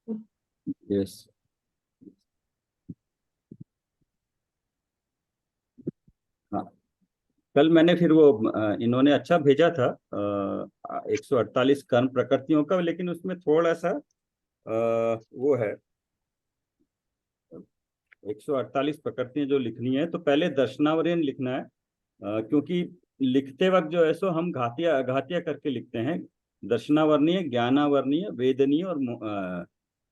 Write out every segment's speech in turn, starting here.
Yes. हाँ, कल मैंने फिर वो इन्होंने अच्छा भेजा था 148 कर्म प्रकृतियों का, लेकिन उसमें थोड़ा सा वो है, 148 प्रकृतियां जो लिखनी है तो पहले दर्शनावरण लिखना है। क्योंकि लिखते वक्त जो है सो हम घातिया घातिया करके लिखते हैं। दर्शनावर्णीय, ज्ञानावर्णीय, वेदनीय और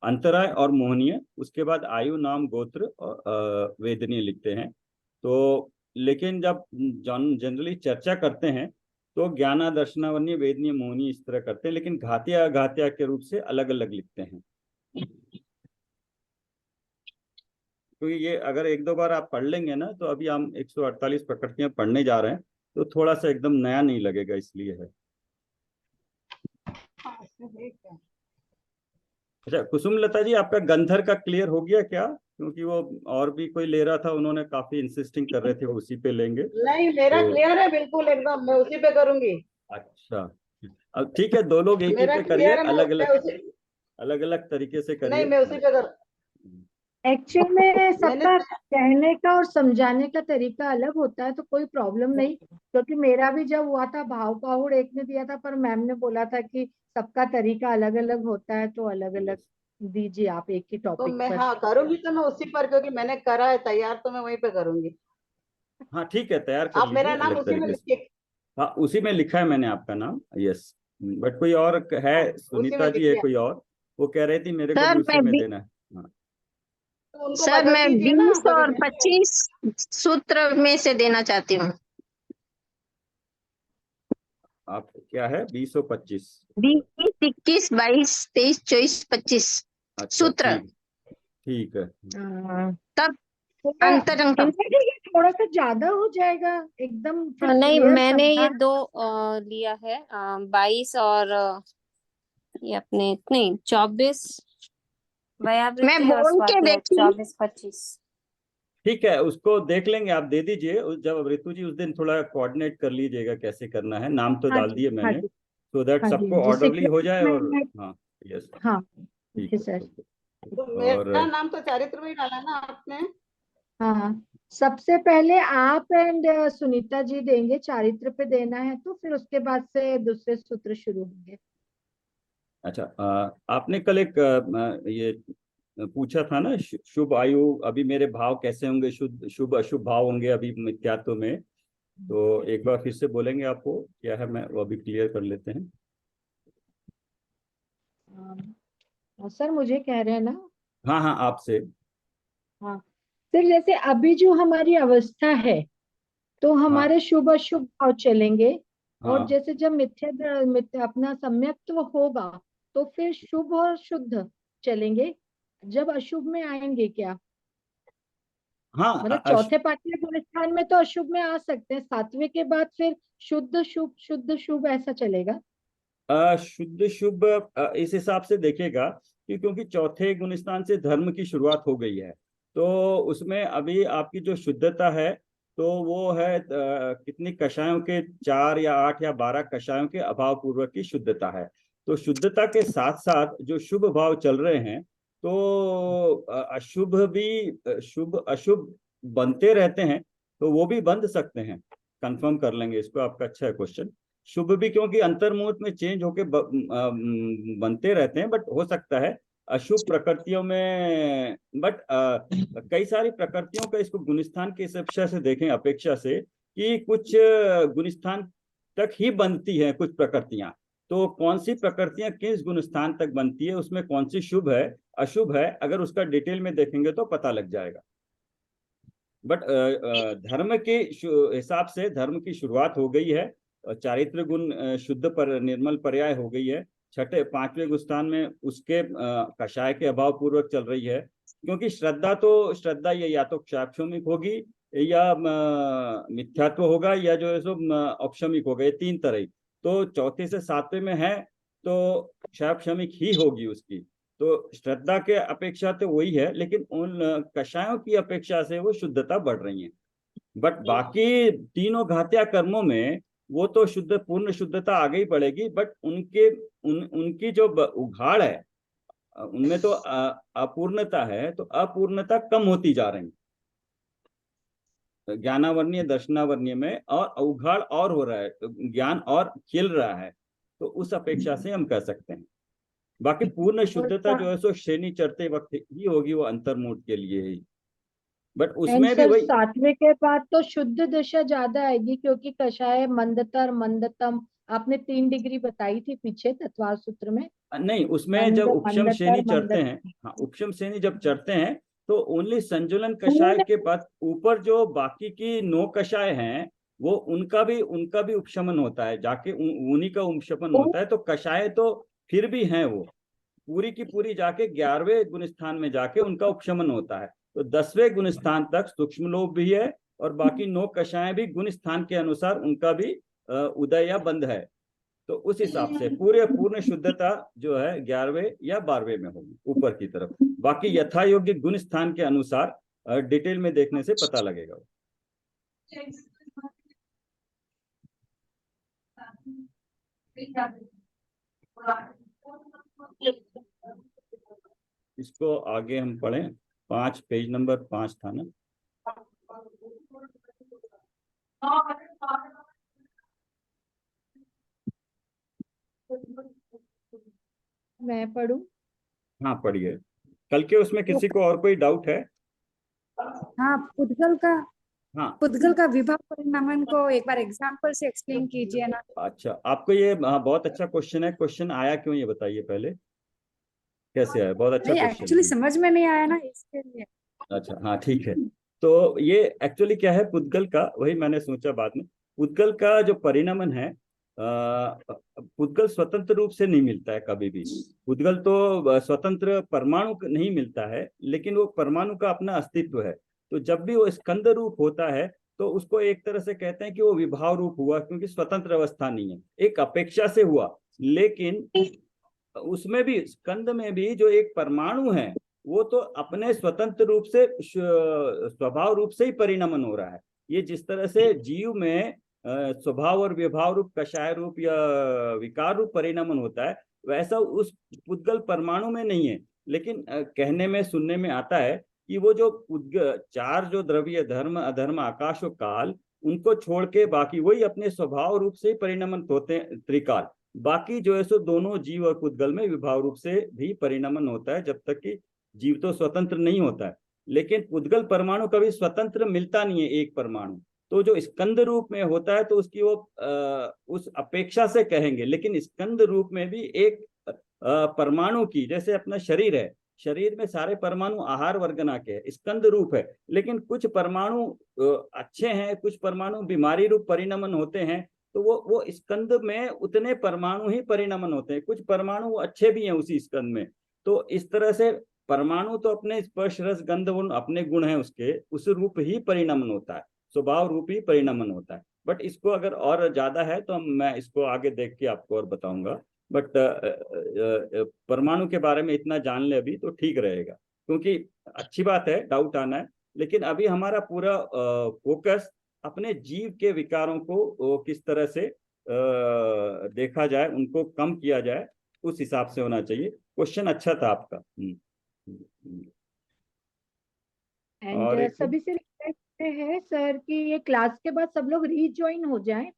अंतराय और मोहनीय, उसके बाद आयु, नाम, गोत्र और वेदनीय लिखते हैं। तो लेकिन जब जनरली चर्चा करते हैं तो ज्ञाना, दर्शनावर्णीय, वेदनीय, मोहनीय इस तरह करते हैं, लेकिन घातिया घातिया के रूप से अलग अलग लिखते हैं। क्योंकि ये अगर एक दो बार आप पढ़ लेंगे ना, तो अभी हम 148 प्रकृतियां पढ़ने जा रहे हैं, तो थोड़ा सा एकदम नया नहीं लगेगा, इसलिए है। अच्छा कुसुम लता जी, आपका गंधर का क्लियर हो गया क्या? क्योंकि वो और भी कोई ले रहा था, उन्होंने काफी इंसिस्टिंग कर रहे थे वो उसी पे लेंगे नहीं, मेरा तो। क्लियर है बिल्कुल एकदम, मैं उसी पे करूंगी। अच्छा, अब ठीक है, दो लोग एक ही मेरा पे करिए, क्लियर है, अलग मैं अलग, उसी। अलग अलग तरीके से नहीं, करिए। मैं उसी पे कर। एक्चुअल में मैंने सबका कहने का और समझाने का तरीका अलग होता है, तो कोई प्रॉब्लम नहीं। क्योंकि मेरा भी जब हुआ था भाव पहाड़ एक ने दिया था, पर मैम ने बोला था कि सबका तरीका अलग अलग होता है, तो अलग अलग यस। दीजिए आप एक ही तो टॉपिक मैं, पर। हाँ करूंगी, तो मैं उसी पर, क्योंकि मैंने करा है तैयार, तो मैं वहीं पे करूंगी। हाँ ठीक है, तैयार कर आप लीजिए मेरा नाम अलग उसी में तरीके से। लिखिए। हाँ, उसी में लिखा है मैंने आपका नाम, यस। बट कोई और है, हाँ, उसी में सुनीता जी है लिखिए। कोई और, वो कह रही थी मेरे को भी सर उसी मैं में बी, देना है। हाँ। तो उनको सर बदल मैं दीजिए ना, 20 कभी और मैंने। 25 सूत्र में से देना चाहती हूँ। आप क्या है, 20 और 25? 20, 21, 22, 23, 24, 25 अच्छा सूत्र। ठीक, ठीक है। तब थोड़ा अंतर अंक। इनसे ये थोड़ा सा ज्यादा हो जाएगा, एकदम फिर नहीं, क्लियर मैंने ये समझा। दो लिया है, 22 और ये अपने नहीं 24 मैं व्यावृत्ति और बोल के स्वाध्याय देखी 24, 25। ठीक है, उसको देख लेंगे, आप दे दीजिए जब ऋतु जी उस दिन थोड़ा कोऑर्डिनेट कर लीजिएगा कैसे करना है, नाम तो हाँ डाल जी, दिए हाँ मैंने, जी, सो दैट हाँ जी, सबको जिससे ऑर्डरली कि हो जाए। और मैं। हाँ, यस, हाँ, ठीक ठीक है है, सर। ओके। तो और मेरा नाम तो चारित्र में ही डाला ना आपने। हाँ हाँ, सबसे पहले आप एंड सुनीता जी देंगे, चारित्र पे देना है, तो फिर उसके बाद से दूसरे सूत्र शुरू होंगे। अच्छा, आपने कल एक ये पूछा था ना, शुभ आयु, अभी मेरे भाव कैसे होंगे, शुद्ध शुभ अशुभ भाव होंगे अभी मिथ्यात्व में। तो एक बार फिर से बोलेंगे आपको क्या है, मैं वो अभी क्लियर कर लेते हैं। सर मुझे कह रहे हैं ना। हाँ हाँ, आपसे। हाँ सर, जैसे अभी जो हमारी अवस्था है, तो हाँ हमारे शुभ अशुभ भाव चलेंगे। और हाँ जैसे जब मिथ्या अपना सम्यक्त्व होगा, तो फिर शुभ और शुद्ध चलेंगे। जब अशुभ में आएंगे क्या? हाँ, मतलब चौथे पाठ्य गुणस्थान में तो अशुभ में आ सकते हैं, सातवें के बाद फिर शुद्ध शुभ ऐसा चलेगा। शुद्ध शुभ इस हिसाब से देखेगा कि क्योंकि चौथे गुण स्थान से धर्म की शुरुआत हो गई है, तो उसमें अभी आपकी जो शुद्धता है, तो वो है कितनी कषायों के, 4 या 8 या 12 कषायों के अभाव पूर्वक की शुद्धता है। तो शुद्धता के साथ साथ जो शुभ भाव चल रहे हैं, तो अशुभ भी शुभ अशुभ बनते रहते हैं, तो वो भी बंध सकते हैं। कंफर्म कर लेंगे इसको, आपका अच्छा है क्वेश्चन। शुभ भी क्योंकि अंतर्मुहूर्त में चेंज होके बनते रहते हैं, बट हो सकता है अशुभ प्रकृतियों में, बट कई सारी प्रकृतियों का इसको गुणस्थान की अपेक्षा से देखें, अपेक्षा से कि कुछ गुणस्थान तक ही बनती है कुछ प्रकृतियां। तो कौन सी प्रकृतियां किस गुण स्थान तक बनती है, उसमें कौन सी शुभ है अशुभ है, अगर उसका डिटेल में देखेंगे तो पता लग जाएगा। बट धर्म के हिसाब से धर्म की शुरुआत हो गई है, चारित्र गुण शुद्ध पर निर्मल पर्याय हो गई है। छठे पांचवें गुस्तान में उसके कषाय के अभाव पूर्वक चल रही है। क्योंकि श्रद्धा ये या तो क्षाक्षोमिक होगी, या मिथ्यात्व होगा, या जो है सो औपशमिक होगा, ये तीन तरह ही। तो चौथे से सातवें में है, तो क्षाक्षमिक ही होगी उसकी। तो श्रद्धा के अपेक्षा तो वही है, लेकिन उन कषायों की अपेक्षा से वो शुद्धता बढ़ रही है। बट बाकी तीनों घातिया कर्मों में वो तो शुद्ध पूर्ण शुद्धता आगे ही बढ़ेगी, बट उनके उनकी जो उघाड़ है, उनमें तो अपूर्णता है, तो अपूर्णता कम होती जा रही है ज्ञानावर्णीय दर्शनावर्णीय में, और अवघाड़ और हो रहा है, तो ज्ञान और खिल रहा है, तो उस अपेक्षा से हम कह सकते हैं। बाकी पूर्ण शुद्धता जो है सो श्रेणी चढ़ते वक्त ही होगी, वो अंतर्मुठ के लिए ही, बट एंड उसमें भी सर वही। 7वें के बाद तो शुद्ध दशा ज्यादा आएगी, क्योंकि कषाय मंदतर मंदतम आपने 3 डिग्री बताई थी पीछे तत्वार सूत्र में। नहीं, उसमें जब उपशम श्रेणी मंदतर चढ़ते हैं, मंदत हाँ उपशम श्रेणी जब चढ़ते हैं, तो ओनली संजुलन कषाय पूर्ण के बाद ऊपर जो बाकी की 9 कषाय हैं, वो उनका भी उपशमन होता है, जाके उन्हीं का उपशमन होता है। तो कषाय तो फिर भी हैं, वो पूरी की पूरी जाके 11वें गुण स्थान में जाके उनका उपशमन होता है। तो 10वें गुण स्थान तक सूक्ष्म लोभ भी है, और बाकी 9 कषाएं भी गुण स्थान के अनुसार उनका भी उदय या बंध है। तो उस हिसाब से पूर्ण शुद्धता जो है 11वें या 12वें में होगी ऊपर की तरफ। बाकी यथा योग्य गुण स्थान के अनुसार डिटेल में देखने से पता लगेगा। इसको आगे हम पढ़ें, 5 पेज नंबर 5 था ना। मैं पढ़ूं? हाँ पढ़िए। कल के उसमें किसी को और कोई डाउट है? हाँ, हाँ पुद्गल का विभव परिणामन को एक बार एग्जांपल से एक्सप्लेन कीजिए ना। अच्छा, आपको ये बहुत अच्छा क्वेश्चन है। क्वेश्चन आया क्यों ये बताइए पहले, कैसे आया? बहुत अच्छा नहीं, क्वेश्चन एक्चुअली है। समझ में नहीं आया ना, इसके लिए। अच्छा हाँ ठीक है। तो ये एक्चुअली क्या है, पुद्गल का, वही मैंने सोचा बाद में, पुद्गल का जो परिणमन है, पुद्गल स्वतंत्र रूप से नहीं मिलता है कभी भी। पुद्गल तो स्वतंत्र परमाणु नहीं मिलता है, लेकिन वो परमाणु का अपना अस्तित्व है। तो जब भी वो स्कंद रूप होता है, तो उसको एक तरह से कहते हैं कि वो विभाव रूप हुआ, क्योंकि स्वतंत्र अवस्था नहीं है, एक अपेक्षा से हुआ। लेकिन उसमें भी, स्कंद में भी जो एक परमाणु है, वो तो अपने स्वतंत्र रूप से स्वभाव रूप से ही परिणमन हो रहा है। ये जिस तरह से जीव में स्वभाव और विभाव रूप, कषाय रूप या विकार रूप परिणमन होता है, वैसा उस पुद्गल परमाणु में नहीं है। लेकिन कहने में सुनने में आता है कि वो जो पुद्गल 4 जो द्रव्य, धर्म अधर्म आकाश और काल, उनको छोड़ के बाकी वही अपने स्वभाव रूप से ही परिणमन होते हैं, त्रिकाल। बाकी जो है सो दोनों जीव और पुद्गल में विभाव रूप से भी परिणमन होता है, जब तक कि जीव तो स्वतंत्र नहीं होता है। लेकिन पुद्गल परमाणु कभी स्वतंत्र मिलता नहीं है एक परमाणु। तो जो स्कंद रूप में होता है, तो उसकी वो उस अपेक्षा से कहेंगे। लेकिन स्कंद रूप में भी एक परमाणु की, जैसे अपना शरीर है, शरीर में सारे परमाणु आहार वर्गना के स्कंद रूप है, लेकिन कुछ परमाणु अच्छे हैं, कुछ परमाणु बीमारी रूप परिणमन होते हैं। तो वो स्कंद में उतने परमाणु ही परिणमन होते हैं, कुछ परमाणु अच्छे भी हैं उसी स्कंद में। तो इस तरह से परमाणु तो अपने स्पर्श रस गंध अपने गुण है उसके, उस रूप ही परिणमन होता है, स्वभाव रूप ही परिणमन होता है। बट इसको अगर और ज्यादा है तो मैं इसको आगे देख के आपको और बताऊंगा। बट परमाणु के बारे में इतना जान ले अभी तो ठीक रहेगा, क्योंकि अच्छी बात है डाउट आना है। लेकिन अभी हमारा पूरा फोकस अपने जीव के विकारों को किस तरह से देखा जाए, उनको कम किया जाए, उस हिसाब से होना चाहिए। क्वेश्चन अच्छा था आपका। और एंड एक सभी से रिक्वेस्ट है सर कि ये क्लास के बाद सब लोग रीज्वाइन हो जाएं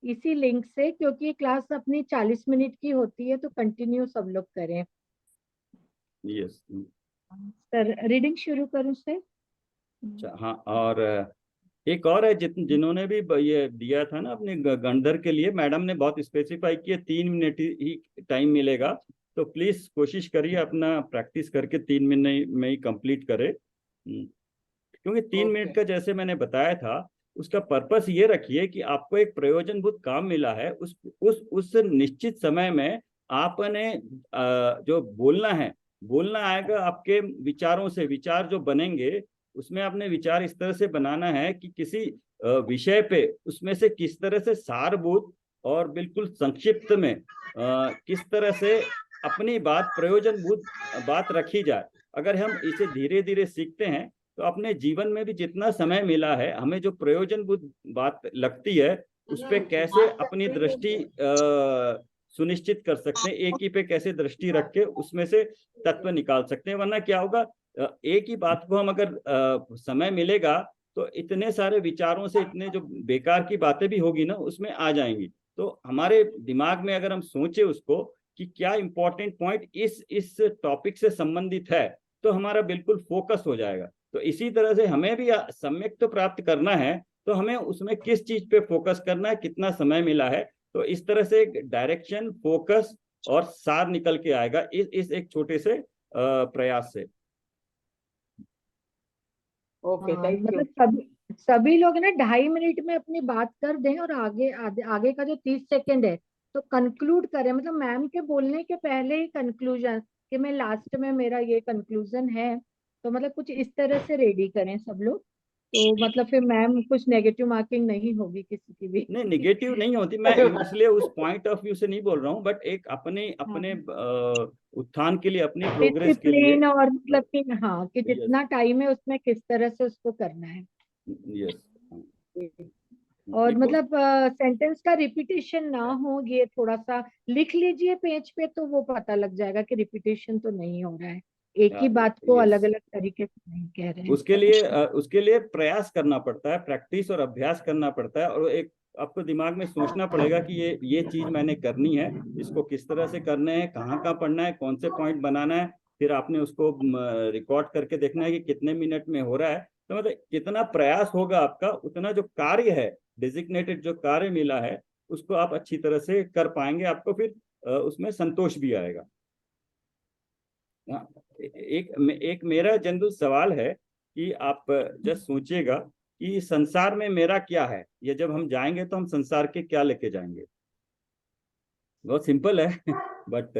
इसी लिंक से, क्योंकि ये क्लास अपनी 40 मिनट की होती है, तो कंटिन्यू सब लोग करें। यस सर रीडिंग शुरू करूं सर? अच्छा हाँ। और एक और है, जिन्होंने भी ये दिया था ना अपने गंधर के लिए, मैडम ने बहुत स्पेसिफाई किया 3 मिनट ही टाइम मिलेगा। तो प्लीज कोशिश करिए अपना प्रैक्टिस करके 3 मिनट में ही कंप्लीट करें। क्योंकि 3 मिनट का जैसे मैंने बताया था, उसका पर्पस ये रखिए कि आपको एक प्रयोजनभूत काम मिला है, उस निश्चित समय में आपने जो बोलना आएगा आपके विचारों से। विचार जो बनेंगे, उसमें आपने विचार इस तरह से बनाना है कि किसी विषय पे उसमें से किस तरह से सारभूत और बिल्कुल संक्षिप्त में किस तरह से अपनी बात, प्रयोजनभूत बात रखी जाए। अगर हम इसे धीरे धीरे सीखते हैं, तो अपने जीवन में भी जितना समय मिला है, हमें जो प्रयोजनभूत बात लगती है, उस पर कैसे अपनी दृष्टि सुनिश्चित कर सकते हैं, एक ही पे कैसे दृष्टि रख के उसमें से तत्व निकाल सकते हैं। वरना क्या होगा, एक ही बात को हम अगर समय मिलेगा तो इतने सारे विचारों से इतने जो बेकार की बातें भी होगी ना उसमें आ जाएंगी। तो हमारे दिमाग में अगर हम सोचे उसको कि क्या इंपॉर्टेंट पॉइंट इस टॉपिक से संबंधित है, तो हमारा बिल्कुल फोकस हो जाएगा। तो इसी तरह से हमें भी सम्यक तो प्राप्त करना है, तो हमें उसमें किस चीज पे फोकस करना है, कितना समय मिला है, तो इस तरह से डायरेक्शन, फोकस और सार निकल के आएगा इस एक छोटे से प्रयास से। Okay, thank you. मतलब सभी लोग ना 2.5 मिनट में अपनी बात कर दें और आगे का जो 30 सेकंड है तो कंक्लूड करें, मतलब मैम के बोलने के पहले ही कंक्लूजन, कि मैं लास्ट में मेरा ये कंक्लूजन है, तो मतलब कुछ इस तरह से रेडी करें सब लोग, तो मतलब फिर मैम कुछ नेगेटिव मार्किंग नहीं होगी किसी की भी। नहीं, निगेटिव नहीं होती, मैं इसलिए उस पॉइंट ऑफ व्यू से नहीं बोल रहा हूँ, बट एक अपने अपने उत्थान के लिए, अपनी प्रोग्रेस के लिए। डिसिप्लिन और मतलब कि हाँ, कि यस, जितना टाइम है उसमें किस तरह से उसको करना है। यस। और देखो, मतलब सेंटेंस का रिपीटेशन ना हो, ये थोड़ा सा लिख लीजिए पेज पे, तो वो पता लग जाएगा कि रिपीटेशन तो नहीं हो रहा है, एक ही बात को अलग यस, अलग तरीके से नहीं कह रहे हैं। उसके लिए प्रयास करना पड़ता है, प्रैक्टिस और अभ्यास करना पड़ता है, और एक आपको दिमाग में सोचना पड़ेगा कि ये चीज मैंने करनी है, इसको किस तरह से करना है, कहाँ कहाँ पढ़ना है, कौन से पॉइंट बनाना है, फिर आपने उसको रिकॉर्ड करके देखना है कि कितने मिनट में हो रहा है। तो मतलब कितना प्रयास होगा आपका, उतना जो कार्य है, डेजिग्नेटेड जो कार्य मिला है, उसको आप अच्छी तरह से कर पाएंगे, आपको फिर उसमें संतोष भी आएगा। हाँ, एक मेरा जनरल सवाल है कि आप जस्ट सोचिएगा कि संसार में मेरा क्या है, ये जब हम जाएंगे तो हम संसार के क्या लेके जाएंगे। बहुत सिंपल है बट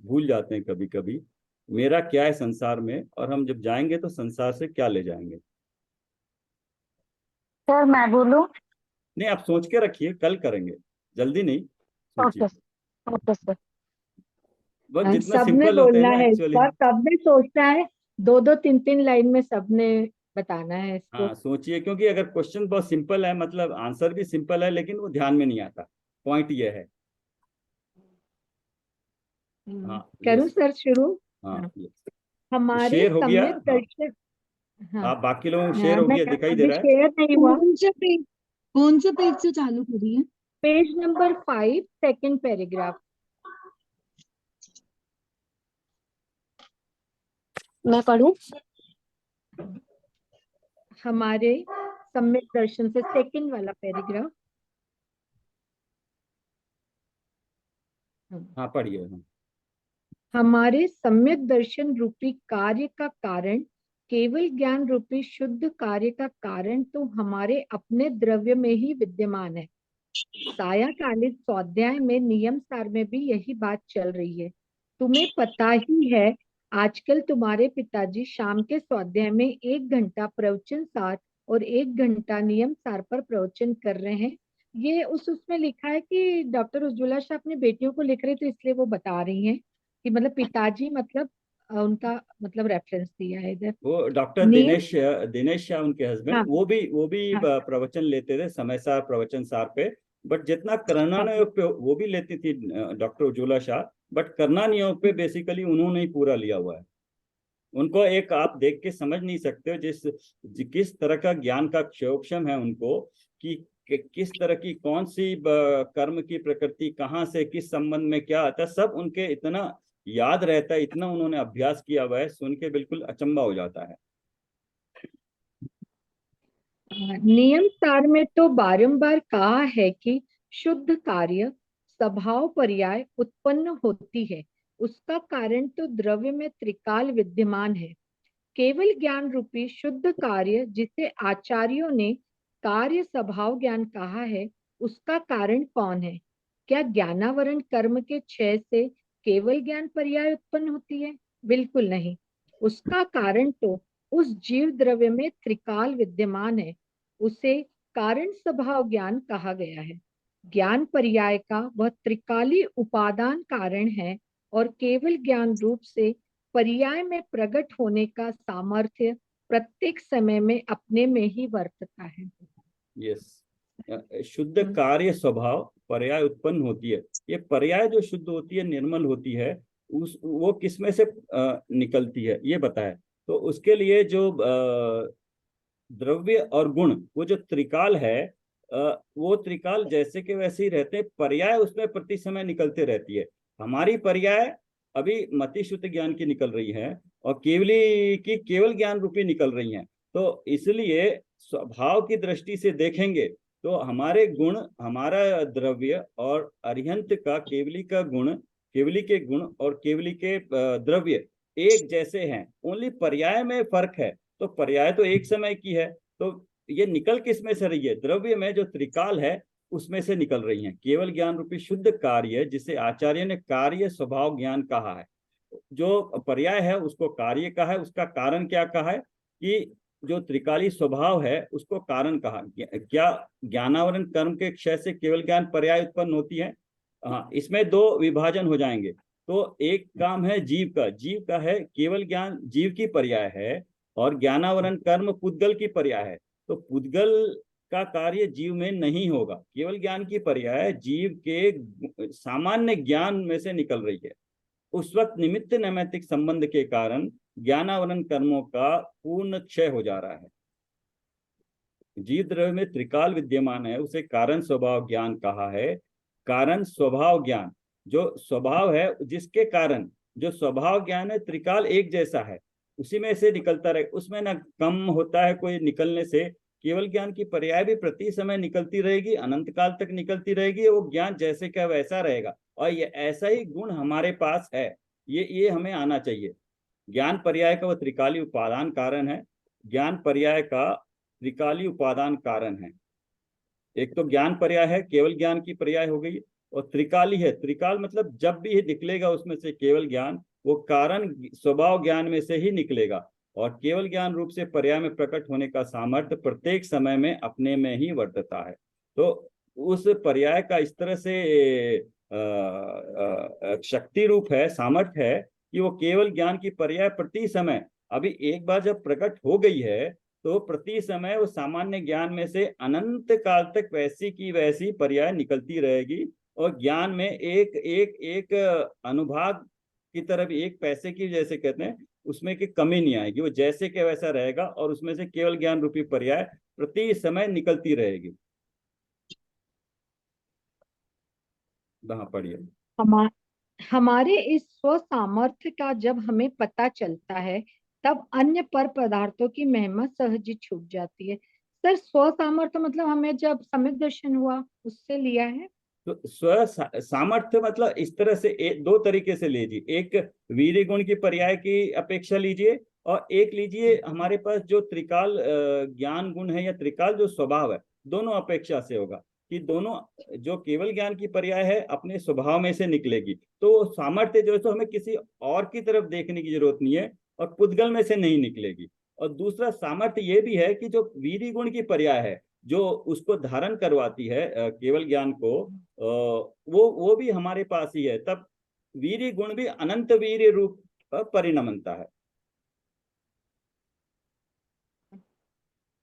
भूल जाते हैं कभी कभी, मेरा क्या है संसार में, और हम जब जाएंगे तो संसार से क्या ले जाएंगे। सर मैं बोलूं? नहीं, आप सोच के रखिए, कल करेंगे, जल्दी नहीं, ओके सोचिए। Okay sir. बस जितना सबने सिंपल होते हैं बोलना ना है इस एक्चुअली। पर, सबने सोचना है, 2-2 3-3 लाइन में सबने बताना है इसको। हाँ, सोचिए, क्योंकि अगर क्वेश्चन बहुत सिंपल है, मतलब आंसर भी सिंपल है, लेकिन वो ध्यान में नहीं आता, पॉइंट ये है। हाँ, करूं यस। सर शुरू? हाँ, हाँ। यस। हमारे शेयर हो गया। सम्यक हाँ, दर्शन। हाँ। आप बाकी लोगों को शेयर हो मैं गया, दिखाई दे अभी रहा है। शेयर नहीं हुआ। कौन से पेज से चालू करी है? Page number 5, second paragraph. मैं पढ़ूं? हमारे सम्यक दर्शन से सेकंड वाला पैराग्राफ। हाँ, पढ़िए। हाँ, हमारे सम्यक दर्शन रूपी कार्य का कारण, केवल ज्ञान रूपी शुद्ध कार्य का कारण तो हमारे अपने द्रव्य में ही विद्यमान है। सायाकालिक स्वाध्याय में नियम सार में भी यही बात चल रही है। तुम्हें पता ही है, आजकल तुम्हारे पिताजी शाम के स्वाध्याय में 1 घंटा प्रवचन सार और 1 घंटा नियम सार पर प्रवचन कर रहे हैं। ये उसमें लिखा है कि डॉक्टर उज्ज्वला शाह अपनी बेटियों को लिख रहे, तो इसलिए वो बता रही हैं कि मतलब पिताजी, मतलब उनका मतलब रेफरेंस दिया है इधर। वो डॉक्टर नियम। दिनेश दिनेश शाह उनके हस्बैंड, हाँ वो भी हाँ प्रवचन लेते थे, समय सार प्रवचन सार पे। बट जितना करना हाँ योग पे वो भी लेती थी डॉक्टर उज्ज्वला शाह, बट करना योग पे बेसिकली उन्होंने ही पूरा लिया हुआ है। उनको एक आप देख के समझ नहीं सकते हो किस तरह का ज्ञान का क्षयोक्षम है उनको, कि किस तरह की कौन सी कर्म की प्रकृति कहाँ से किस संबंध में क्या आता है, सब उनके इतना याद रहता है, इतना उन्होंने अभ्यास किया हुआ है, सुन के बिल्कुल अचंभा हो जाता है। नियम सार में तो बारंबार कहा है कि शुद्ध कार्य स्वभाव पर्याय उत्पन्न होती है, उसका कारण तो द्रव्य में त्रिकाल विद्यमान है। केवल ज्ञान रूपी शुद्ध कार्य, जिसे आचार्यों ने कार्य स्वभाव ज्ञान कहा है, उसका कारण कौन है? क्या ज्ञानावरण कर्म के क्षय से केवल ज्ञान पर्याय उत्पन्न होती है? बिल्कुल नहीं। उसका कारण तो उस जीव द्रव्य में त्रिकाल विद्यमान है, उसे कारण स्वभाव ज्ञान कहा गया है। ज्ञान पर्याय का वह त्रिकाली उपादान कारण है, और केवल ज्ञान रूप से पर्याय में प्रकट होने का सामर्थ्य प्रत्येक समय में अपने में ही वर्तता है। यस, शुद्ध कार्य स्वभाव पर्याय उत्पन्न होती है, ये पर्याय जो शुद्ध होती है, निर्मल होती है, वो किस में से निकलती है ये बताए। तो उसके लिए जो द्रव्य और गुण, वो जो त्रिकाल है, वो त्रिकाल जैसे के वैसे ही रहते हैं, पर्याय उसमें प्रति समय निकलते रहती है। हमारी पर्याय अभी मति शुद्ध ज्ञान की निकल रही है और केवली की केवल ज्ञान रूपी निकल रही हैं। तो इसलिए स्वभाव की दृष्टि से देखेंगे तो हमारे गुण, हमारा द्रव्य और अरिहंत का केवली का गुण, केवली के गुण और केवली के द्रव्य एक जैसे हैं, ओनली पर्याय में फर्क है। तो पर्याय तो एक समय की है, तो ये निकल किस में से रही है? द्रव्य में जो त्रिकाल है उसमें से निकल रही हैं। केवल ज्ञान रूपी शुद्ध कार्य, जिसे आचार्य ने कार्य स्वभाव ज्ञान कहा है, जो पर्याय है उसको कार्य कहा है। उसका कारण क्या कहा है कि जो त्रिकाली स्वभाव है उसको कारण कहा। क्या ज्ञानावरण कर्म के क्षय से केवल ज्ञान पर्याय उत्पन्न होती है? हाँ, इसमें दो विभाजन हो जाएंगे। तो एक काम है जीव का, जीव का है केवल ज्ञान जीव की पर्याय है, और ज्ञानावरण कर्म पुद्गल की पर्याय है। तो पुद्गल का कार्य जीव में नहीं होगा, केवल ज्ञान की पर्याय जीव के सामान्य ज्ञान में से निकल रही है। उस वक्त निमित्त नैमित्तिक संबंध के कारण ज्ञानावरण कर्मों का पूर्ण क्षय हो जा रहा है। जीव द्रव्य में त्रिकाल विद्यमान है, उसे कारण स्वभाव ज्ञान कहा है। कारण स्वभाव ज्ञान, जो स्वभाव है जिसके कारण जो स्वभाव ज्ञान है, त्रिकाल एक जैसा है, उसी में से निकलता रहे, उसमें ना कम होता है कोई निकलने से। केवल ज्ञान की पर्याय भी प्रति समय निकलती रहेगी, अनंत काल तक निकलती रहेगी, वो ज्ञान जैसे का वैसा रहेगा। और ये ऐसा ही गुण हमारे पास है, ये हमें आना चाहिए। ज्ञान पर्याय का वो त्रिकाली उपादान कारण है, ज्ञान पर्याय का त्रिकाली उपादान कारण है। एक तो ज्ञान पर्याय है, केवल ज्ञान की पर्याय हो गई, और त्रिकाली है। त्रिकाल मतलब जब भी निकलेगा उसमें से केवल ज्ञान, वो कारण स्वभाव ज्ञान में से ही निकलेगा। और केवल ज्ञान रूप से पर्याय में प्रकट होने का सामर्थ्य प्रत्येक समय में अपने में ही वर्तता है। तो उस पर्याय का इस तरह से शक्ति रूप है, सामर्थ्य है कि वो केवल ज्ञान की पर्याय प्रति समय, अभी एक बार जब प्रकट हो गई है तो प्रति समय वो सामान्य ज्ञान में से अनंत काल तक वैसी की वैसी पर्याय निकलती रहेगी। और ज्ञान में एक एक एक अनुभाग की तरफ, एक पैसे की जैसे कहते हैं, उसमें की कमी नहीं आएगी, वो जैसे के वैसा रहेगा, और उसमें से केवल ज्ञान रूपी पर्याय प्रति समय निकलती रहेगी। पढ़िए। हमारे इस स्व सामर्थ्य का जब हमें पता चलता है तब अन्य पर पदार्थों की महिमा सहज छूट जाती है। सर, स्व सामर्थ्य मतलब हमें जब सम्यक दर्शन हुआ उससे लिया है। तो स्व सामर्थ्य मतलब इस तरह से दो तरीके से लीजिए। एक वीर्य गुण की पर्याय की अपेक्षा लीजिए, और एक लीजिए हमारे पास जो त्रिकाल ज्ञान गुण है या त्रिकाल जो स्वभाव है, दोनों अपेक्षा से होगा कि दोनों, जो केवल ज्ञान की पर्याय है अपने स्वभाव में से निकलेगी, तो सामर्थ्य जो है तो हमें किसी और की तरफ देखने की जरूरत नहीं है, और पुद्गल में से नहीं निकलेगी। और दूसरा सामर्थ्य ये भी है कि जो वीर्य गुण की पर्याय है, जो उसको धारण करवाती है केवल ज्ञान को, वो भी हमारे पास ही है। तब वीर्य गुण भी अनंत वीर्य रूप परिणमता है।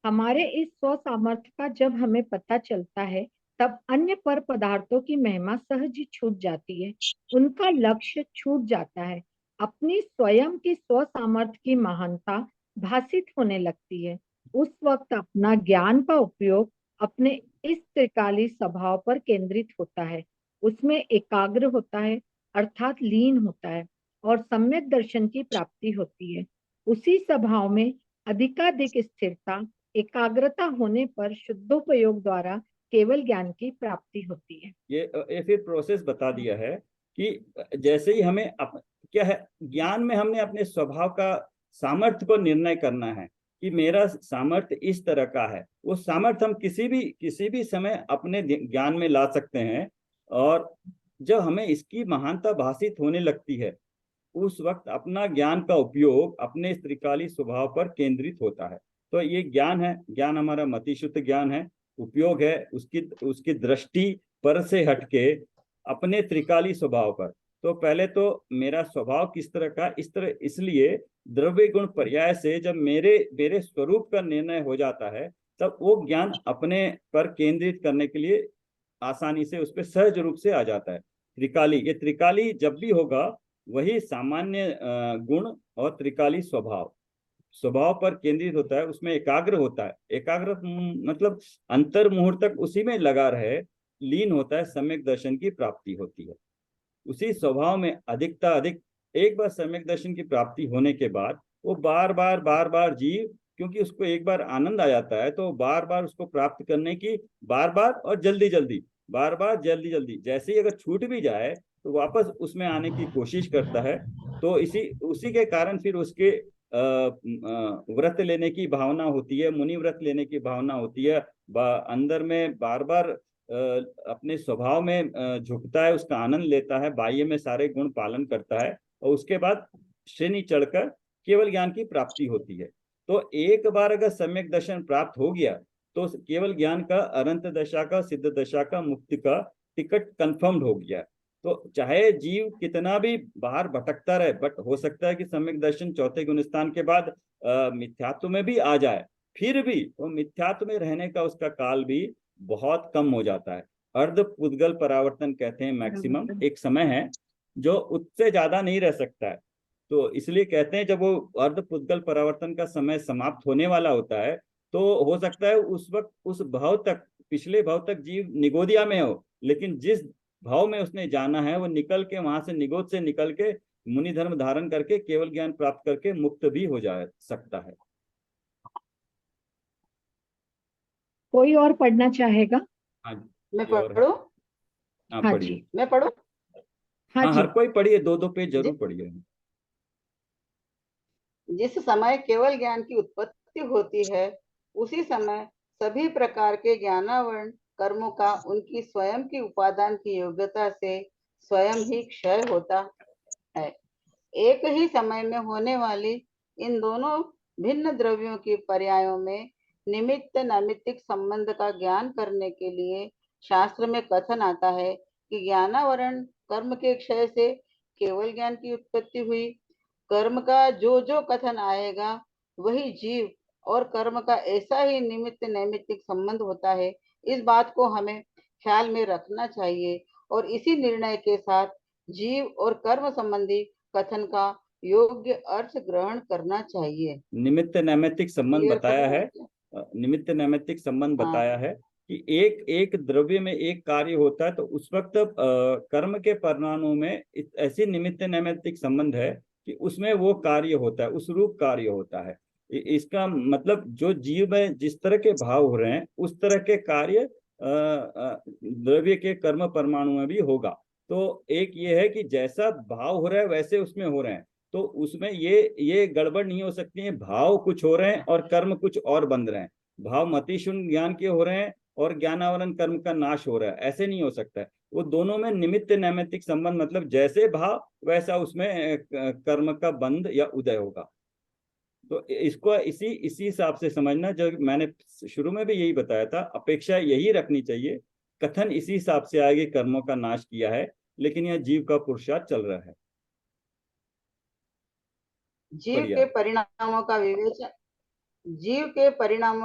हमारे इस स्व सामर्थ्य का जब हमें पता चलता है तब अन्य पर पदार्थों की महिमा सहज छूट जाती है, उनका लक्ष्य छूट जाता है, अपनी स्वयं की स्व सामर्थ्य की महानता भासित होने लगती है। उस वक्त अपना ज्ञान का उपयोग अपने इस त्रिकाली स्वभाव पर केंद्रित होता है, उसमें एकाग्र होता है अर्थात लीन होता है, और सम्यक दर्शन की प्राप्ति होती है। उसी स्वभाव में अधिकाधिक स्थिरता, एकाग्रता होने पर शुद्धोपयोग द्वारा केवल ज्ञान की प्राप्ति होती है। ये फिर प्रोसेस बता दिया है कि जैसे ही हमें क्या है, ज्ञान में हमने अपने स्वभाव का सामर्थ्य को निर्णय करना है कि मेरा सामर्थ्य इस तरह का है। वो सामर्थ्य हम किसी भी समय अपने ज्ञान में ला सकते हैं, और जब हमें इसकी महानता भासित होने लगती है उस वक्त अपना ज्ञान का उपयोग अपने त्रिकाली स्वभाव पर केंद्रित होता है। तो ये ज्ञान है, ज्ञान हमारा मतिशुद्ध ज्ञान है। उपयोग है उसकी दृष्टि पर से हटके अपने त्रिकाली स्वभाव पर। तो पहले तो मेरा स्वभाव किस तरह का, इस तरह, इसलिए द्रव्य गुण पर्याय से जब मेरे स्वरूप का निर्णय हो जाता है, तब वो ज्ञान अपने पर केंद्रित करने के लिए आसानी से उस पर सहज रूप से आ जाता है। त्रिकाली, ये त्रिकाली जब भी होगा वही सामान्य गुण और त्रिकाली स्वभाव स्वभाव पर केंद्रित होता है, उसमें एकाग्र होता है। एकाग्र मतलब अंतर मुहूर्त तक उसी में लगा रहे, लीन होता है, सम्यक दर्शन की प्राप्ति होती है। उसी स्वभाव में अधिकता अधिक, एक बार सम्यक दर्शन की प्राप्ति होने के बाद वो बार बार जीव, क्योंकि उसको एक बार आनंद आ जाता है तो बार बार उसको प्राप्त करने की, बार बार और जल्दी जल्दी, बार बार जल्दी जल्दी, जैसे ही अगर छूट भी जाए तो वापस उसमें आने की कोशिश करता है। तो उसी के कारण फिर उसके व्रत लेने की भावना होती है, मुनि व्रत लेने की भावना होती है, अंदर में बार बार अपने स्वभाव में झुकता है, उसका आनंद लेता है, बाह्य में सारे गुण पालन करता है, और उसके बाद श्रेणी चढ़कर केवल ज्ञान की प्राप्ति होती है। तो एक बार अगर सम्यक दर्शन प्राप्त हो गया तो केवल ज्ञान का, अनंत दशा का, सिद्ध दशा का, मुक्ति का टिकट कंफर्म्ड हो गया। तो चाहे जीव कितना भी बाहर भटकता रहे, बट हो सकता है कि सम्यक दर्शन चौथे गुण स्थान के बाद मिथ्यात्व में भी आ जाए, फिर भी वो मिथ्यात्व में रहने का उसका काल भी बहुत कम हो जाता है। अर्ध पुद्गल परावर्तन कहते हैं, मैक्सिमम एक समय है जो उससे ज्यादा नहीं रह सकता है। तो इसलिए कहते हैं जब वो अर्ध पुद्गल परावर्तन का समय समाप्त होने वाला होता है तो हो सकता है उस वक्त उस भाव तक, पिछले भाव तक जीव निगोदिया में हो, लेकिन जिस भाव में उसने जाना है वो निकल के, वहां से निगोद से निकल के मुनि धर्म धारण करके केवल ज्ञान प्राप्त करके मुक्त भी हो जा सकता है। कोई और पढ़ना चाहेगा? हाँ, मैं और पढ़ूं? हाँ हाँ पढ़िए। जी, मैं पढ़ूं? हाँ हाँ, जी। हर कोई पढ़िए, 2-2 पेज जी। जरूर पढ़िए। जिस समय केवल ज्ञान की उत्पत्ति होती है उसी समय सभी प्रकार के ज्ञानावरण कर्मों का उनकी स्वयं की उपादान की योग्यता से स्वयं ही क्षय होता है। एक ही समय में होने वाली इन दोनों भिन्न द्रव्यों की पर्यायों में निमित्त नैमित्तिक संबंध का ज्ञान करने के लिए शास्त्र में कथन आता है कि ज्ञानावरण कर्म के क्षय से केवल ज्ञान की उत्पत्ति हुई। कर्म का जो जो कथन आएगा वही जीव और कर्म का ऐसा ही निमित्त नैमित्तिक संबंध होता है। इस बात को हमें ख्याल में रखना चाहिए और इसी निर्णय के साथ जीव और कर्म संबंधी कथन का योग्य अर्थ ग्रहण करना चाहिए। निमित्त नैमित्तिक संबंध क्लियर बताया करो। है, निमित्त नैमित्तिक संबंध हाँ, बताया है कि एक एक द्रव्य में एक कार्य होता है, तो उस वक्त कर्म के परिणामों में ऐसी निमित्त नैमित्तिक संबंध है कि उसमें वो कार्य होता है, उस रूप कार्य होता है। इसका मतलब जो जीव में जिस तरह के भाव हो रहे हैं उस तरह के कार्य द्रव्य के कर्म परमाणु में भी होगा। तो एक ये है कि जैसा भाव हो रहा है वैसे उसमें हो रहे हैं, तो उसमें ये गड़बड़ नहीं हो सकती है, भाव कुछ हो रहे हैं और कर्म कुछ और बन रहे हैं, भाव मति शून्य ज्ञान के हो रहे हैं और ज्ञानावरण कर्म का नाश हो रहा है, ऐसे नहीं हो सकता है। वो दोनों में निमित्त नैमित्तिक संबंध, मतलब जैसे भाव वैसा उसमें कर्म का बंध या उदय होगा। तो इसको इसी हिसाब से समझना, जो मैंने शुरू में भी यही बताया था, अपेक्षा यही रखनी चाहिए, कथन इसी हिसाब से आगे कर्मों का नाश किया है, लेकिन यह जीव का पुरुषार्थ चल रहा है। जीव के परिणामों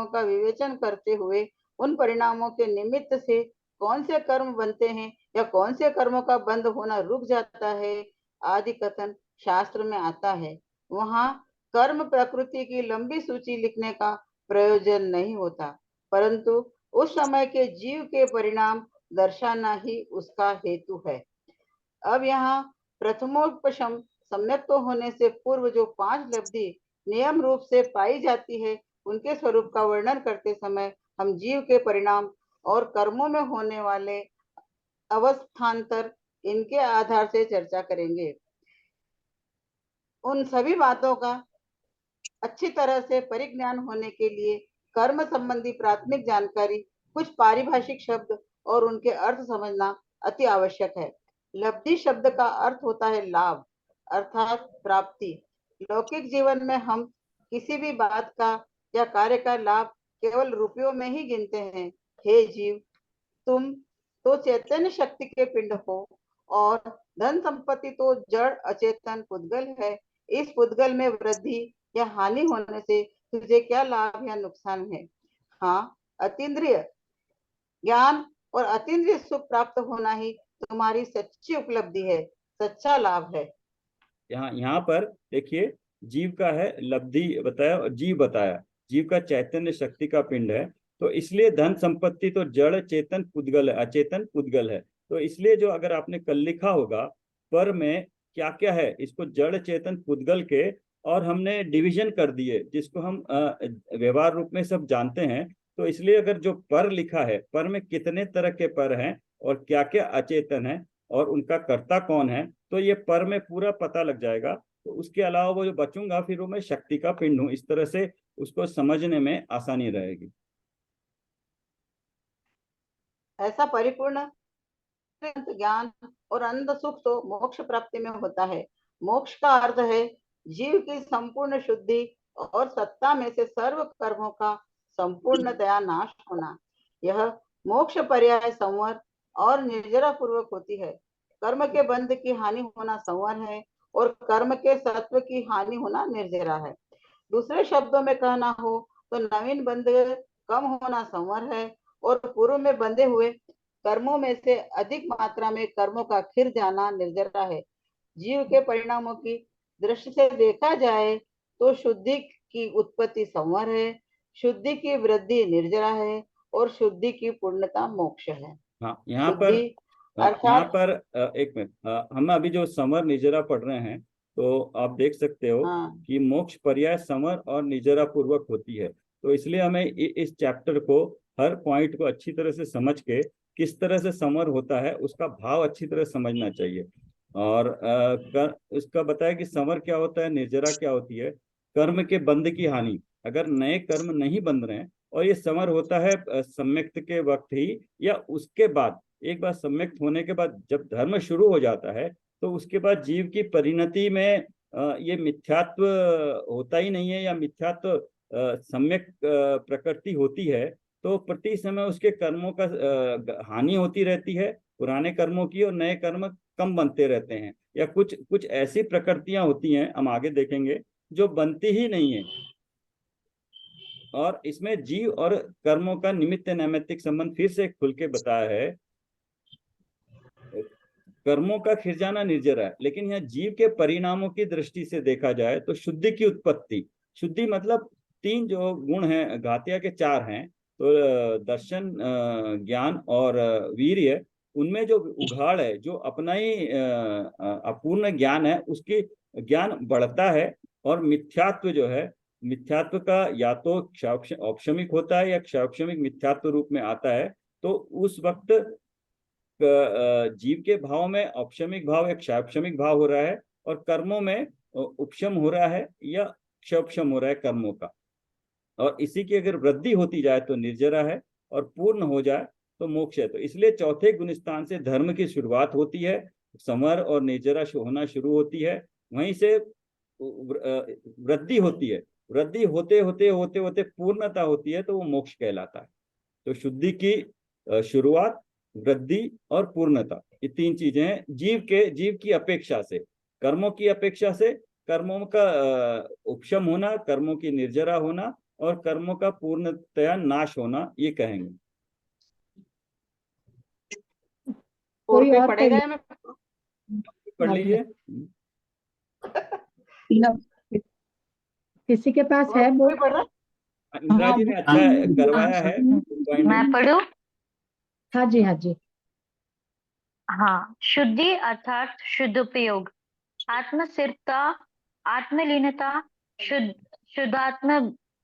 का विवेचन करते हुए उन परिणामों के निमित्त से कौन से कर्म बनते हैं या कौन से कर्मों का बंद होना रुक जाता है आदि कथन शास्त्र में आता है। वहां कर्म प्रकृति की लंबी सूची लिखने का प्रयोजन नहीं होता, परंतु उस समय के जीव के परिणाम दर्शाना ही उसका हेतु है। अब यहाँ प्रथमोपशम सम्यक्त्व होने से पूर्व जो 5 लब्धि नियम रूप से पाई जाती है उनके स्वरूप का वर्णन करते समय हम जीव के परिणाम और कर्मों में होने वाले अवस्थान्तर इनके आधार से चर्चा करेंगे। उन सभी बातों का अच्छी तरह से परिज्ञान होने के लिए कर्म संबंधी प्राथमिक जानकारी, कुछ पारिभाषिक शब्द और उनके अर्थ समझना अति आवश्यक है। लब्धि शब्द का अर्थ होता है लाभ अर्थात प्राप्ति। लौकिक जीवन में हम किसी भी बात का या कार्य का लाभ केवल रुपयों में ही गिनते हैं। हे जीव, तुम तो चैतन्य शक्ति के पिंड हो और धन संपत्ति तो जड़ अचेतन पुद्गल है। इस पुद्गल में वृद्धि या हानि होने से तुझे क्या लाभ या नुकसान है? हाँ, अतीन्द्रिय ज्ञान और अतीन्द्रिय सुख प्राप्त होना ही तुम्हारी सच्ची उपलब्धि है, सच्चा लाभ है। यहाँ पर देखिए, जीव का है लब्धि बताया और जीव बताया। जीव का चैतन्य शक्ति का पिंड है, तो इसलिए धन संपत्ति तो जड़ चेतन पुद्गल है, अचेतन पुद्गल है। तो इसलिए जो अगर आपने कल लिखा होगा पर में क्या क्या है, इसको जड़ चेतन पुद्गल के और हमने डिवीजन कर दिए, जिसको हम व्यवहार रूप में सब जानते हैं। तो इसलिए अगर जो पर लिखा है, पर में कितने तरह के पर हैं और क्या क्या अचेतन है और उनका कर्ता कौन है, तो ये पर में पूरा पता लग जाएगा। तो उसके अलावा वो जो बचूंगा फिर वो मैं शक्ति का पिंड हूँ, इस तरह से उसको समझने में आसानी रहेगी। ऐसा परिपूर्ण ज्ञान और आनंद सुख तो मोक्ष प्राप्ति में होता है। मोक्ष का अर्थ है जीव की संपूर्ण शुद्धि और सत्ता में से सर्व कर्मों का संपूर्णतया नाश होना। यह मोक्ष पर्याय संवर और निर्जरा पूर्वक होती है। कर्म के बंध की हानि होना संवर है और कर्म के सत्व की हानि होना निर्जरा है। दूसरे शब्दों में कहना हो तो नवीन बंध कम होना संवर है और पूर्व में बंधे हुए कर्मों में से अधिक मात्रा में कर्मों का खिर जाना निर्जरा है। जीव के परिणामों की दृष्टि से देखा जाए तो शुद्धि की उत्पत्ति संवर है, शुद्धि की वृद्धि निर्जरा है और शुद्धि की पूर्णता मोक्ष है। हाँ, यहाँ पर अर्थात एक मिनट, हम अभी जो समर निजरा पढ़ रहे हैं, तो आप देख सकते हो कि मोक्ष पर्याय समर और निजरा पूर्वक होती है। तो इसलिए हमें इस चैप्टर को हर पॉइंट को अच्छी तरह से समझ के किस तरह से समर होता है उसका भाव अच्छी तरह समझना चाहिए। और इसका बताया कि समर क्या होता है, निर्जरा क्या होती है। कर्म के बंध की हानि, अगर नए कर्म नहीं बंध रहे हैं, और ये समर होता है सम्यक्त के वक्त ही या उसके बाद, एक बार सम्यक्त होने के बाद जब धर्म शुरू हो जाता है, तो उसके बाद जीव की परिणति में ये मिथ्यात्व होता ही नहीं है, या मिथ्यात्व सम्यक प्रकृति होती है। तो प्रति समय उसके कर्मों का हानि होती रहती है, पुराने कर्मों की, और नए कर्म कम बनते रहते हैं, या कुछ कुछ ऐसी प्रकृतियां होती हैं, हम आगे देखेंगे, जो बनती ही नहीं है। और इसमें जीव और कर्मों का निमित्त नैमित्तिक संबंध फिर से खुल के बताया है। कर्मों का खिर जाना निर्जरा है, लेकिन यहाँ जीव के परिणामों की दृष्टि से देखा जाए तो शुद्धि की उत्पत्ति, शुद्धि मतलब तीन जो गुण हैं, घातिया के चार हैं, तो दर्शन, ज्ञान और वीर्य, उनमें जो उघाड़ है, जो अपना ही अपूर्ण ज्ञान है, उसकी ज्ञान बढ़ता है। और मिथ्यात्व जो है, मिथ्यात्व का या तो औपशमिक होता है या क्षौक्षमिक मिथ्यात्व रूप में आता है। तो उस वक्त जीव के भाव में औपशमिक भाव या क्षौक्षमिक भाव हो रहा है, और कर्मों में उपशम हो रहा है या क्षौक्षम हो रहा है कर्मों का। और इसी की अगर वृद्धि होती जाए तो निर्जरा है, और पूर्ण हो जाए तो मोक्ष है। तो इसलिए चौथे गुणस्थान से धर्म की शुरुआत होती है, समर और निर्जरा होना शुरू होती है, वहीं से वृद्धि होती है, वृद्धि होते होते होते होते पूर्णता होती है, तो वो मोक्ष कहलाता है। तो शुद्धि की शुरुआत, वृद्धि और पूर्णता, ये तीन चीजें हैं जीव की अपेक्षा से, कर्मों की अपेक्षा से, कर्मों का उपशम होना, कर्मों की निर्जरा होना और कर्मों का पूर्णतया नाश होना, ये कहेंगे। और कोई पढ़ेगा या मैं पढ़ लीजिए। किसी के पास है वो? इंदिरा जी ने अच्छा करवाया है। मैं पढ़ूं? हाँ जी, हाँ जी। हाँ, शुद्धि अर्थात शुद्धोपयोग, आत्मस्थिरता, आत्मलीनता,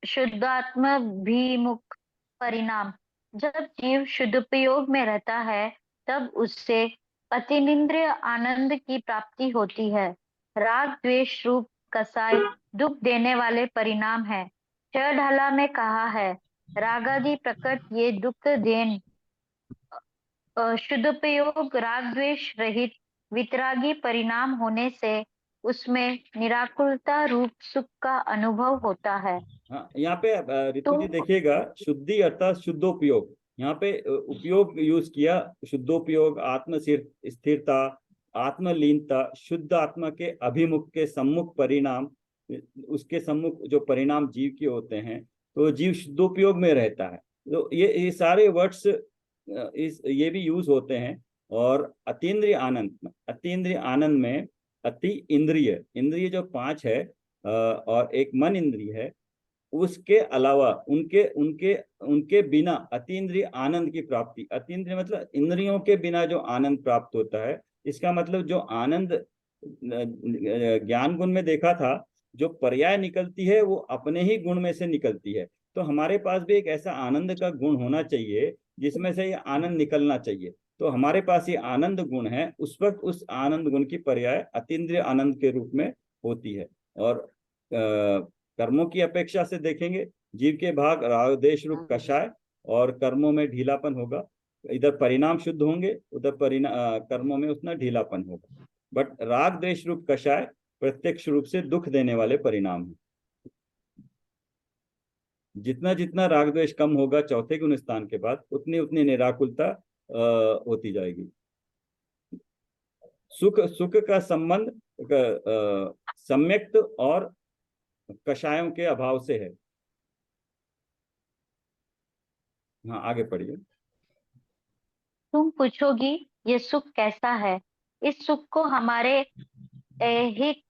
शुद्धात्माभिमुख परिणाम। जब जीव शुद्धोपयोग में रहता है तब उससे अतीन्द्रिय आनंद की प्राप्ति होती है। राग द्वेष रूप कसाय दुख देने वाले परिणाम है। ढाला में कहा है, रागादि प्रकट ये दुख देन। शुद्धोपयोग राग द्वेष रहित वितरागी परिणाम होने से उसमें निराकुलता रूप सुख का अनुभव होता है। हाँ, यहाँ पे ऋतु जी देखिएगा, शुद्धि अर्थात शुद्धोपयोग, यहाँ पे उपयोग यूज किया, शुद्धोपयोग, आत्म स्थिरता, आत्मलीनता, शुद्ध आत्मा के अभिमुख के सम्मुख परिणाम, उसके सम्मुख जो परिणाम जीव के होते हैं, तो जीव शुद्धोपयोग में रहता है। तो ये सारे वर्ड्स ये भी यूज होते हैं। और अतीन्द्रिय आनंद में अति इंद्रिय इंद्रिय जो 5 है और एक मन इंद्रिय है, उसके अलावा उनके उनके उनके बिना अतीन्द्रिय आनंद की प्राप्ति, अतीन्द्रिय मतलब इंद्रियों के बिना जो आनंद प्राप्त होता है, इसका मतलब जो आनंद ज्ञान गुण में देखा था, जो पर्याय निकलती है वो अपने ही गुण में से निकलती है। तो हमारे पास भी एक ऐसा आनंद का गुण होना चाहिए जिसमें से ये आनंद निकलना चाहिए। तो हमारे पास ये आनंद गुण है, उस वक्त उस आनंद गुण की पर्याय अतीन्द्रिय आनंद के रूप में होती है। और कर्मों की अपेक्षा से देखेंगे, जीव के भाग राग देश रूप कषाय और कर्मों में ढीलापन होगा। इधर परिणाम शुद्ध होंगे, उधर कर्मों में उतना ढीलापन होगा। बट राग देश रूप कषाय प्रत्यक्ष रूप से दुख देने वाले परिणाम है। जितना जितना राग द्वेष कम होगा चौथे गुण स्थान के बाद, उतनी उतनी निराकुलता होती जाएगी। सुख का संबंध सम्यक्त और कषायों के अभाव से है। हाँ, आगे पढ़िए। तुम पूछोगी ये सुख कैसा है? इस सुख को हमारे ऐहिक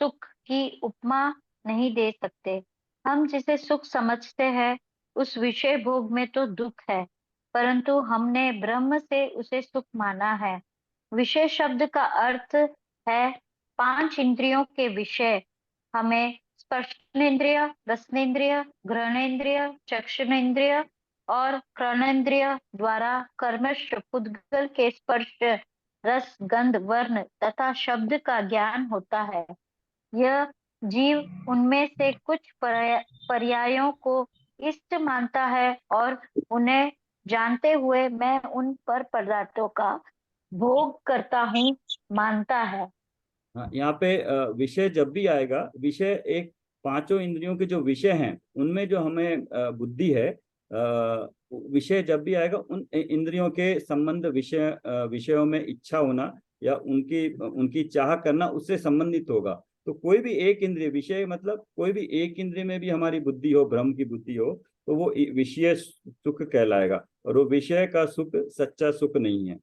सुख की उपमा नहीं दे सकते। हम जिसे सुख समझते हैं उस विषय भोग में तो दुख है, परंतु हमने ब्रह्म से उसे सुख माना है। विषय शब्द का अर्थ है 5 इंद्रियों के विषय। हमें स्पर्शेंद्रिय, रसनेन्द्रिय, घ्राणेन्द्रिय, चक्षुरेंद्रिय और कर्णेन्द्रिय द्वारा कर्मश पुद्गल के स्पर्श, रस, गंध, वर्ण तथा शब्द का ज्ञान होता है। यह जीव उनमें से कुछ पर्यायों को इष्ट मानता है और उन्हें जानते हुए मैं उन पर पदार्थों का भोग करता हूँ मानता है। हाँ, यहाँ पे विषय जब भी आएगा, विषय एक 5 इंद्रियों के जो विषय हैं उनमें जो हमें बुद्धि है, विषय जब भी आएगा उन इंद्रियों के संबंध विषयों में इच्छा होना या उनकी चाह करना उससे संबंधित होगा। तो कोई भी एक इंद्रिय विषय मतलब कोई भी एक इंद्रिय में भी हमारी बुद्धि हो, ब्रह्म की बुद्धि हो, तो वो विषय सुख कहलाएगा। और वो विषय का सुख सच्चा सुख नहीं है,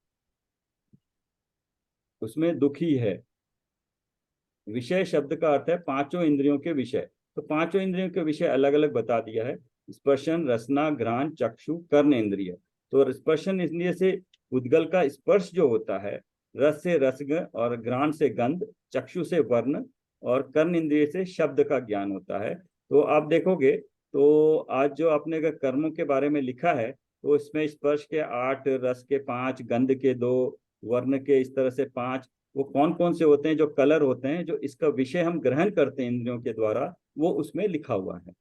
उसमें दुख ही है। विषय शब्द का अर्थ है 5 इंद्रियों के विषय। तो 5 इंद्रियों के विषय अलग अलग बता दिया है। स्पर्शन, रसना, घ्राण, चक्षु, कर्ण इंद्रिय। तो स्पर्शन इंद्रिय से उद्गल का स्पर्श जो होता है, रस से रसग और घ्राण से गंध, चक्षु से वर्ण और कर्ण इंद्रिय से शब्द का ज्ञान होता है। तो आप देखोगे तो आज जो आपने अगर कर्मों के बारे में लिखा है, तो इसमें स्पर्श के 8, रस के 5, गंध के 2, वर्ण के इस तरह से 5, वो कौन कौन से होते हैं, जो कलर होते हैं, जो इसका विषय हम ग्रहण करते हैं इंद्रियों के द्वारा, वो उसमें लिखा हुआ है।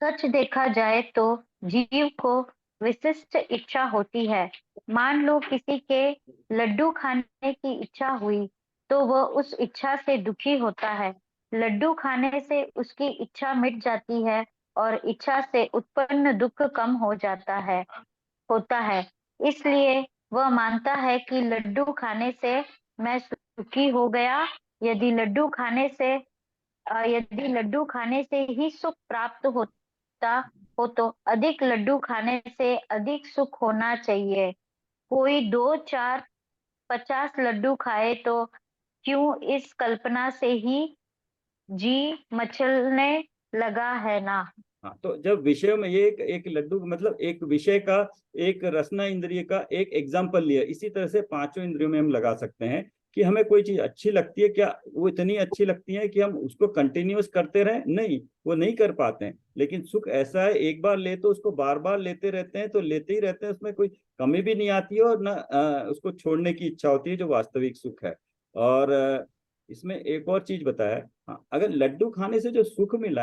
सच देखा जाए तो जीव को विशिष्ट इच्छा होती है। मान लो किसी के लड्डू खाने की इच्छा हुई तो वह उस इच्छा से दुखी होता है। लड्डू खाने से उसकी इच्छा मिट जाती है और इच्छा से उत्पन्न दुख कम हो जाता है होता है। इसलिए वह मानता है कि लड्डू खाने से मैं सुखी हो गया। यदि लड्डू खाने से ही सुख प्राप्त होता हो तो अधिक लड्डू खाने से अधिक सुख होना चाहिए। कोई 2, 4, 50 लड्डू खाए तो क्यों, इस कल्पना से ही जी मचलने लगा है ना। हाँ, तो जब विषय में ये एक लड्डू मतलब एक विषय का, एक रसना इंद्रिय का एक एग्जाम्पल लिया, इसी तरह से 5 इंद्रियों में हम लगा सकते हैं कि हमें कोई चीज अच्छी लगती है, क्या वो इतनी अच्छी लगती है कि हम उसको कंटिन्यूअस करते रहें? नहीं, वो नहीं कर पाते हैं। लेकिन सुख ऐसा है, एक बार ले तो उसको बार बार लेते रहते हैं, तो लेते ही रहते हैं, उसमें कोई कमी भी नहीं आती है और ना उसको छोड़ने की इच्छा होती है, जो वास्तविक सुख है। और इसमें एक और चीज बताया, हाँ, अगर लड्डू खाने से जो सुख मिला